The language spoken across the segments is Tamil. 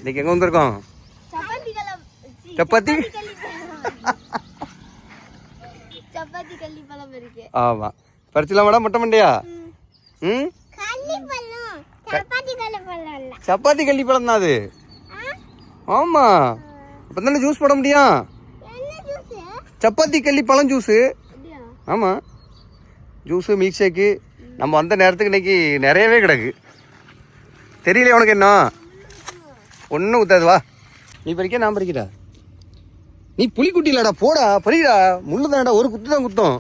இன்னைக்கு எங்க வந்திருக்கோம்? சப்பாத்தி சப்பாத்தி கள்ளி பழம் இருக்கு. ஆமா, பறிச்சலாமாடா மொட்டை மண்டையா? ம், சப்பாத்தி கள்ளி பழம் தான் அது. ஆமா, அப்பதானே ஜூஸ் போட முடியும். சப்பாத்தி கள்ளி பழம் ஜூஸு. ஆமா, ஜூஸு மில்க் ஷேக்கு. நம்ம வந்த நேரத்துக்கு இன்னைக்கு நிறையவே கிடக்கு. தெரியல உனக்கு என்ன ஒன்றும் குத்தாது. வா, நீ பறிக்க, நான் பறிக்கிறா. நீ புளி குட்டி இல்லடா, போடா பறிடா. முள்ளு தானடா, ஒரு குத்து தான் குத்தம்.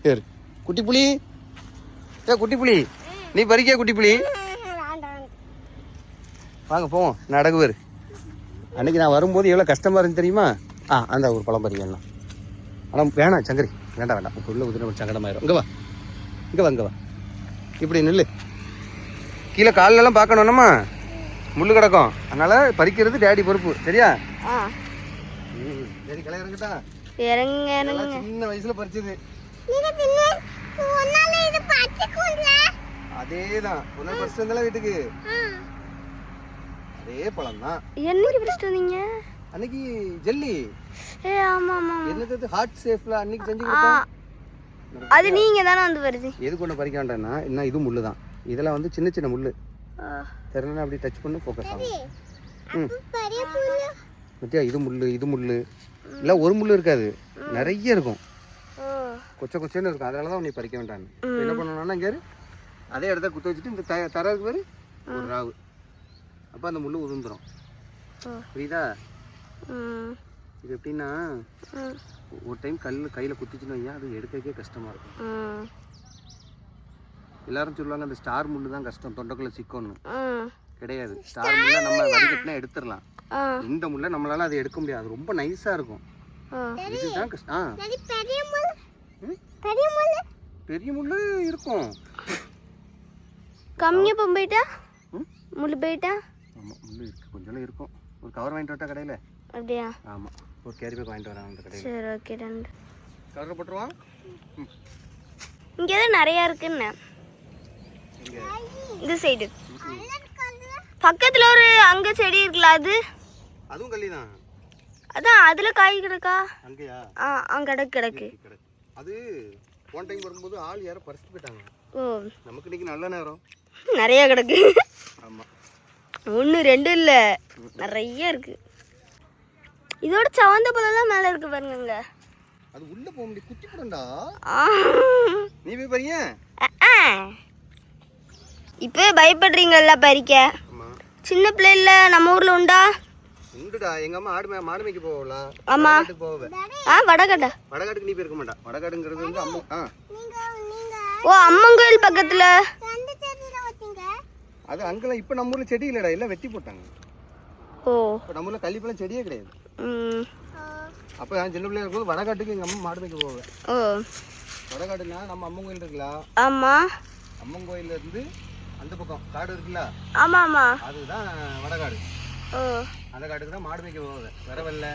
சரி, குட்டி புளி. குட்டி புளி, நீ பறிக்க குட்டி புளி. வாங்க போவோம். நடக்கு பேர் அன்னைக்கு நான் வரும்போது எவ்வளோ கஷ்டமாக இருந்து தெரியுமா? அந்த ஒரு பழம் பறிக்கலாம். ஆனால் வேணாம் சங்கரி, வேண்டாம் வேண்டாம். இப்போ உள்ள உதிர சங்கடமாயிரும். இங்கே வா, இங்கே வா, இங்கே வா. இப்படி நில்லு. கீழே காலெல்லாம் பார்க்கணும்னம்மா, முள்ளு கிடக்கும். அதனால பறிக்கிறது டேடி பொறுப்பு, சரியா? சரி, கிளை இறங்கட்டா. சின்ன வயசுல பறிச்சது அதேதான். ஒரு நாள் பறிச்சுட்டு வந்தால வீட்டுக்கு, அதே பழம் தான். என்னைக்கு பறிச்சுட்டு வந்தீங்க? அன்னைக்கு ஜெல்லி. ஆமா ஆமா, என்னது ஹார்ட் சேஃப்ல அன்னைக்கு செஞ்சு கொடுத்தோம். அது நீங்க தானே வந்து வருது. எது கொண்டு பறிக்க வேண்டாம்னா, என்ன இது முள்ளு தான். இதெல்லாம் வந்து சின்ன சின்ன முள்ளு. தெரியல, அப்படி டச் பண்ணி ஃபோக்கஸ் ஆகும். மத்தியா, இது முள்ளு, இது முள்ளு இல்லை, ஒரு முள்ளு இருக்காது, நிறைய இருக்கும். கொச்சை கொச்சன்னு இருக்கும். அதனால தான் நீ பறிக்க வேண்டாம். என்ன பண்ணணும்னா, இங்கே அதே இடத்த குத்த வச்சுட்டு இந்த தரதுக்கு பேர் ஒரு ராவு. அப்போ அந்த முள்ளு உதிர்ந்துடும். புரியுதா? இது எப்படின்னா, ஒரு டைம் கையில் குத்திச்சுன்னு வையா, அது எடுக்கிறதுக்கே கஷ்டமாக இருக்கும். எல்லாரும் சொல்லுவாங்க அந்த ஸ்டார் முள்ளு தான் கஷ்டம், தொண்டைக்குள்ள சிக்கோன்னு. கிடையாது. ஸ்டார் முள்ள நம்ம வடிகட்டினா எடுத்துடலாம். இந்த முள்ள நம்மளால அதை எடுக்க முடியாது, அது ரொம்ப நைஸா இருக்கும். இதுதான் கஷ்டம். பெரிய முள்ளு இருக்கும். கம்மியா போயிட்டா முள்ளு போயிட்டா. ஆமா, முள்ளு இருக்கு, கொஞ்சம் இருக்கும். ஒரு கவர் வாங்கிட்டு வரட்டா கடையில? அப்படியா? ஆமா, ஒரு கேரி பேக் வாங்கிட்டு வரேன் அந்த கடையில. சரி, ஓகே டன். கவர்ல போட்டுருவான். இங்க ஏதோ நிறைய இருக்குன்னு. இந்த சைடு பக்கத்துல ஒரு அங்க செடி இருக்குல்ல, அதுவும் கள்ளி தான். அதான் அதுல காய் கிடக்கா? அங்கயா? அங்க கிடக்கு. அது போன டைம் வரும்போது ஆள் யாரோ பறிச்சுட்டு போயிட்டாங்க. ஓ, நமக்கு இன்னைக்கு நல்ல நேரம். நிறைய கிடக்கு. ஆமா, 1 2 இல்ல, நிறைய இருக்கு. இதோட சவந்த பழம்லாம் மேல இருக்கு பாருங்க. அது உள்ள போக முடியும், குட்டி பழம்டா. நீ போய் பாருங்க. இப்போ பயப்படுறீங்கல்ல பறிக்க? சின்ன பிள்ளைல நம்ம ஊர்ல உண்டா? உண்டுடா. எங்க அம்மா மாடு மேய்க்க போவல. ஆமா, வடகாட்டா. வடகாட்டுக்கு நீ போயிருக்க மாட்டா. வடகாடுங்கிறது வந்து அம்மா. ஓ, அம்மன் கோயில் பக்கத்துல. அது அங்கெல்லாம் இப்ப நம்ம ஊர்ல செடி இல்லடா, எல்லாம் வெட்டி போட்டாங்க. ஓ, இப்ப நம்ம ஊர்ல கள்ளிப்பழம் செடியே கிடையாது. அப்ப நான் சின்ன பிள்ளைங்க இருக்கும்போது வடகாட்டுக்கு எங்க அம்மா மாடு மேய்க்க போவேன். ஓ, வடகாடுனா நம்ம அம்மன் கோயில் இருக்குல்ல? ஆமா, அம்மன் கோயில்ல இருந்து அந்த பக்கம் காடு இருக்குல்ல? ஆமா ஆமா, அதுதான் வடகாடு. ஓ, அந்த காட்டுக்கு தான் மாடு மேய்க்க போவேன். வரவல்ல.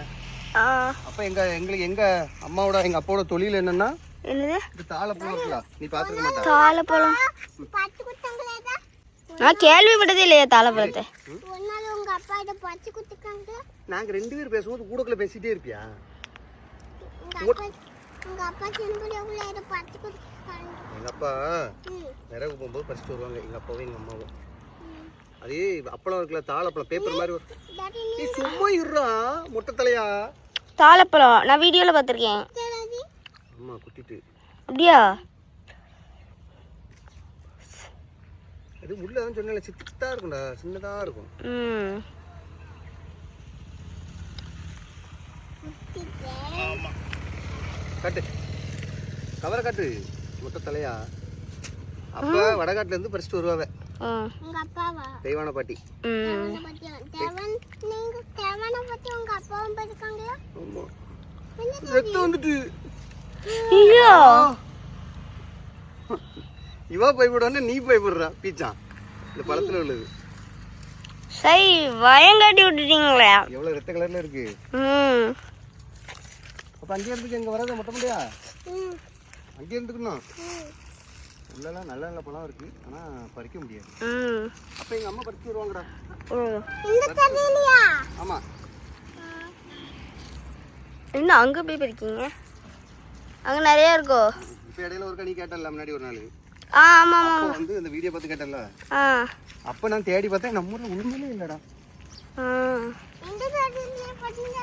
அப்ப எங்களுக்கு எங்க அம்மாவோட எங்க அப்பாவோட தொழில் என்னன்னா, என்னது? இது தாளப்பழம் இருக்குல்ல, நீ பாத்துக்க மாட்டா. தாளப்பழம் நான் கேள்விப்பட்டதே இல்லையா தாளப்பழத்தை. நாங்க 2 பேர் பேசும்போது கூடக்குள்ள பேசிட்டே இருப்பியா? எங்க அப்பா விறகு போகும்போது பறிச்சுட்டு வருவாங்க, எங்க அப்பாவும் எங்க அம்மாவும். அதே அப்பளம் இருக்குல்ல, தாளப்பழம் பேப்பர் மாதிரி. நீ சும்மா இருறா முட்டை தலையா. தாளப்பழம் நான் வீடியோல பார்த்திருக்கேன். அம்மா குத்திட்டு. அப்படியா? அது உள்ள தான் சொன்னல, சித்தா இருக்கும்டா, சின்னதா இருக்கும். ஆமா, கட்டு கவரை கட்டு. முட்டை தலையா. அப்ப வடகாட்டுல இருந்து பறிச்சுட்டு வருவாங்க உங்க அப்பாவா? தெய்வான பாட்டி. ரத்தம் வந்துட்டு. இவா பயப்படுவானே, நீ பயப்படுறா பீச்சா. இந்த பழத்துல உள்ளது சரி, வயங்காட்டி விட்டுட்டீங்களே. எவ்வளவு ரத்த கலர்ல இருக்கு. அப்ப அங்கே இருந்து எங்க வராத மொட்டை முடியா? அங்கே இருந்துக்கணும். உள்ளெல்லாம் நல்ல நல்ல பழம் இருக்கு, ஆனா பறிக்க முடியாது. ம். அப்ப எங்க அம்மா பறிச்சு வருவாங்கடா. ஓ. இந்த தண்ணிலையா? ஆமா. என்ன அங்க போய் பறிக்கீங்க? அங்க நிறைய இருக்கோ? இப்ப இடையில ஒருக்கா நீ கேட்டல முன்னாடி ஒரு நாள். ஆமா ஆமா. அப்ப வந்து இந்த வீடியோ பார்த்து கேட்டல. அப்ப நான் தேடி பார்த்தேன் நம்ம ஊர்ல ஒண்ணுமே இல்லடா. இந்த தண்ணிலையே பறிங்க.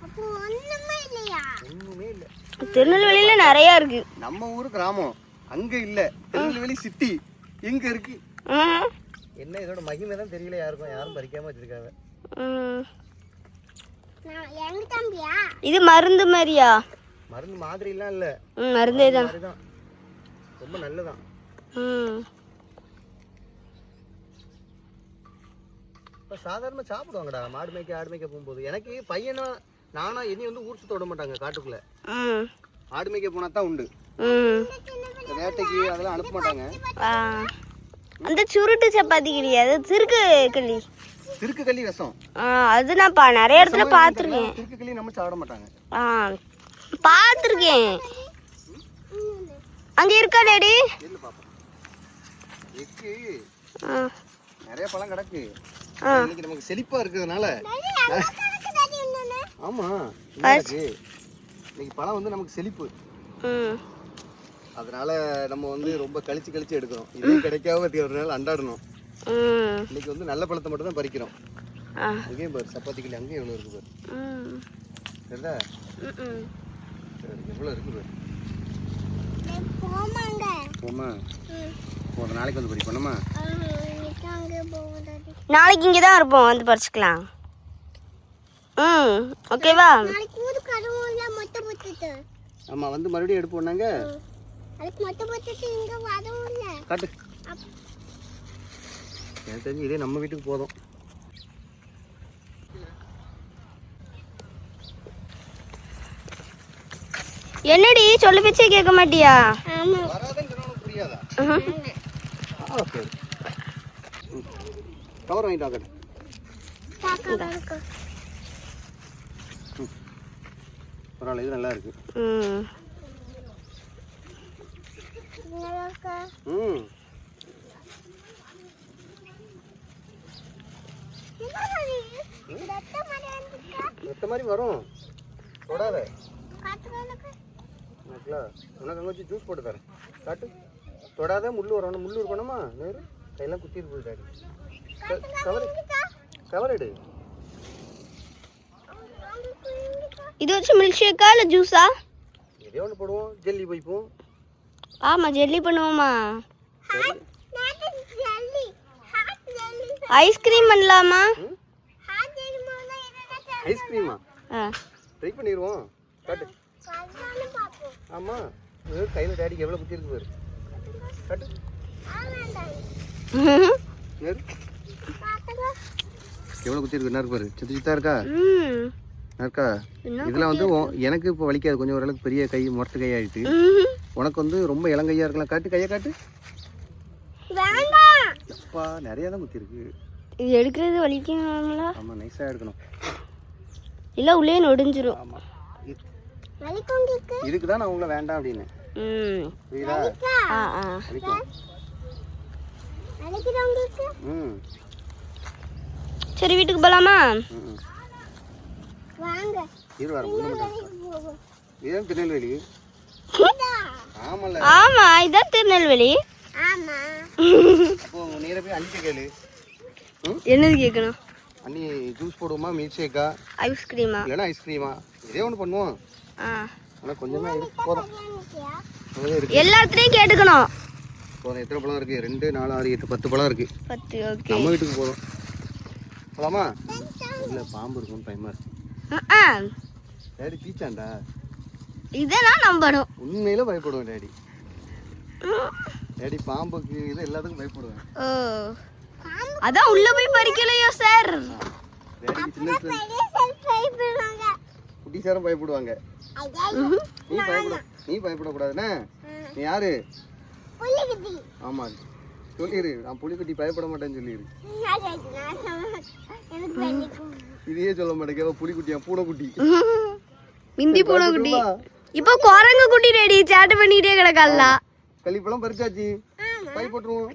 அப்போ ஒண்ணுமே இல்லையா? ஒண்ணுமே இல்ல. திருநெல்வேலியில நிறைய இருக்கு. நம்ம ஊரு கிராமம், அங்க இல்ல. திருநெல்வேலி சிட்டி எங்க இருக்கு? என்ன இதோட மகிமை தான் தெரியல யாருக்கும், யாரும் பறிக்காம வச்சிருக்காங்க. எங்க தம்பியா? இது மருந்து மாதிரியா? மருந்து மாதிரிலாம் இல்ல. மருந்தே தான். ரொம்ப நல்லதான். இப்ப சாதாரணமா சாப்பிடுவாங்கடா மாடு மேய்க்க ஆடு மேய்க்க போகும்போது. எனக்கு பையனா நானா என்னை வந்து ஊர் சுத்த விட மாட்டாங்க காட்டுக்குள்ள. ஆடு மேய்க்க போனா தான் உண்டு. வேட்டைக்கு அதெல்லாம் அனுப்ப மாட்டாங்க. அந்த சுருட்டு சப்பாத்தி கிடையாது, சிறுக்கு களி. சிறுக்கு களி ரசம். அது நான் நிறைய இடத்துல பாத்துருக்கேன். சிறுக்கு களி நம்ம சாப்பிட மாட்டாங்க. பாத்துருக்கேன். அங்க இருக்கா டாடி? இல்ல பாப்பா. எக்கு நிறைய பழம் கிடக்கு. இன்னைக்கு நமக்கு செழிப்பா இருக்கிறதுனால. ஆமா. இன்னைக்கு பழம் வந்து நமக்கு செழிப்பு. அதனால நம்ம வந்து ரொம்ப கழிச்சு எடுக்கிறோம். இதே கிடைக்காம ஒரு நாள் அண்டாடணும். இன்னைக்கு வந்து நல்ல பழத்தை மட்டும் தான் பறிக்கிறோம். அங்கேயும் பாரு சப்பாத்தி கிளி அங்கேயும் எவ்வளவு இருக்கு பாரு. சரிதா? எவ்வளவு இருக்கு பாரு. போமா. ஒரு நாளைக்கு வந்து பறி பண்ணுமா? நாளைக்கு இங்கே தான் இருப்போம், வந்து பறிச்சுக்கலாம். ஓகேவா? ஆமா வந்து மறுபடியும் எடுப்போம்னாங்க. காட்டு. எனக்கு தெரிஞ்சு இதே நம்ம வீட்டுக்கு போதும். என்னடி சொல்ல பேச்சே கேட்க மாட்டியா? புரியாதா? கவர் வாங்கிட்டு வாங்க. பரவாயில்ல, இது நல்லா இருக்கு. எத்த மாதிரி வரும். தொடாத. உனக்கு அங்கே வச்சு ஜூஸ் போட்டு தரேன். காட்டு. தொடாத. முள்ளு வரணும். முள்ளு இருக்கணுமா? நேரு கையெல்லாம் குத்திட்டு போயிட்டாரு. கவர் எடு. இது வச்சு மில்க் ஷேக்கா இல்ல ஜூஸா? இதே ஒன்று போடுவோம். ஜெல்லி போய்ப்போம். ஆமா ஜெல்லி பண்ணுவோமா? ஐஸ்கிரீம் பண்ணலாமா? ஐஸ்கிரீமா? ட்ரை பண்ணிடுவோம். காட்டு. ஆமா கையில் டேடிக்கு எவ்வளோ குத்தி இருக்கு பாரு. காட்டு. எவ்வளோ குத்தி இருக்கு என்ன பாரு. சித்த சித்தா இருக்கா? இருக்கா? இதெல்லாம் வந்து எனக்கு இப்போ வலிக்காது. கொஞ்சம் ஓரளவுக்கு பெரிய கை முரட்டு கை ஆயிட்டு. உனக்கு வந்து ரொம்ப இளங்கையா இருக்கலாம். காட்டு கையை காட்டு. அப்பா நிறைய தான் குத்தி இருக்கு. இது எடுக்கிறது வலிக்குங்களா? ஆமா நைஸா எடுக்கணும். இல்ல உள்ளே நொடிஞ்சிரும். ஆமா இதுக்கு தான் நான் உங்களை வேண்டாம் அப்படின்னு. புரியுதா? சரி வீட்டுக்கு போலாமா? இதுதான் திருநெல்வேலி. ஆமா இதான் திருநெல்வேலி. அப்போ நேர போய் அண்ணி கேளு. என்னது கேட்கணும்? அண்ணி ஜூஸ் போடுவோமா மில்க் ஷேக்கா ஐஸ்கிரீமா இல்லைன்னா ஐஸ்கிரீமா இதே ஒன்று பண்ணுவோம். ஆனால் கொஞ்சமா போதும். எல்லாத்துலேயும் கேட்டுக்கணும். போதும். எத்தனை பழம் இருக்கு? 2, 4, 6, 8, 10 பழம் இருக்கு. 10. ஓகே நம்ம வீட்டுக்கு போதும். போலாமா? இல்லை பாம்பு இருக்கும்னு பயமா இருக்கு. டேடி பீச்சாண்டா. இதை நான் நம்பணும். உண்மையில பயப்படுவேன் டேடி. டேடி பாம்புக்கு இது எல்லாத்துக்கும் பயப்படுவேன். அதான் உள்ள போய் பறிக்கலையோ சார். டேடிக்கு சின்ன குட்டி சாரும் பயப்படுவாங்க. நீ பயப்படக்கூடாதுண்ணே. நீ யாரு? ஆமா சொல்லிடு. நான் புலிக்குட்டி பயப்பட மாட்டேன்னு சொல்லிடு. இதையே சொல்ல மாட்டேங்க. புலிக்குட்டியா பூனைக்குட்டி? மிந்தி பூனைக்குட்டி. இப்போ குரங்கு குட்டி ரெடி சேட்டை பண்ணிட்டே கிடக்கல. கள்ளிப்பழம் பறிச்சாச்சு பை போட்டுருவோம்